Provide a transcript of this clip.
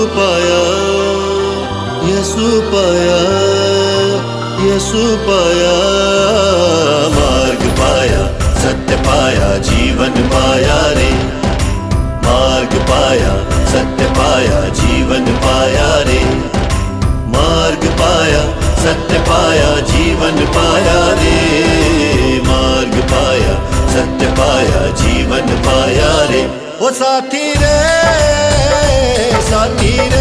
पाया, यसु पाया, यसु पाया। मार्ग पाया, सत्य पाया, जीवन पाया रे। मार्ग पाया, सत्य पाया, जीवन पाया रे। मार्ग पाया, सत्य पाया, जीवन पाया रे। मार्ग पाया, सत्य पाया, जीवन पाया रे। ओ साथी रे, साथी रे।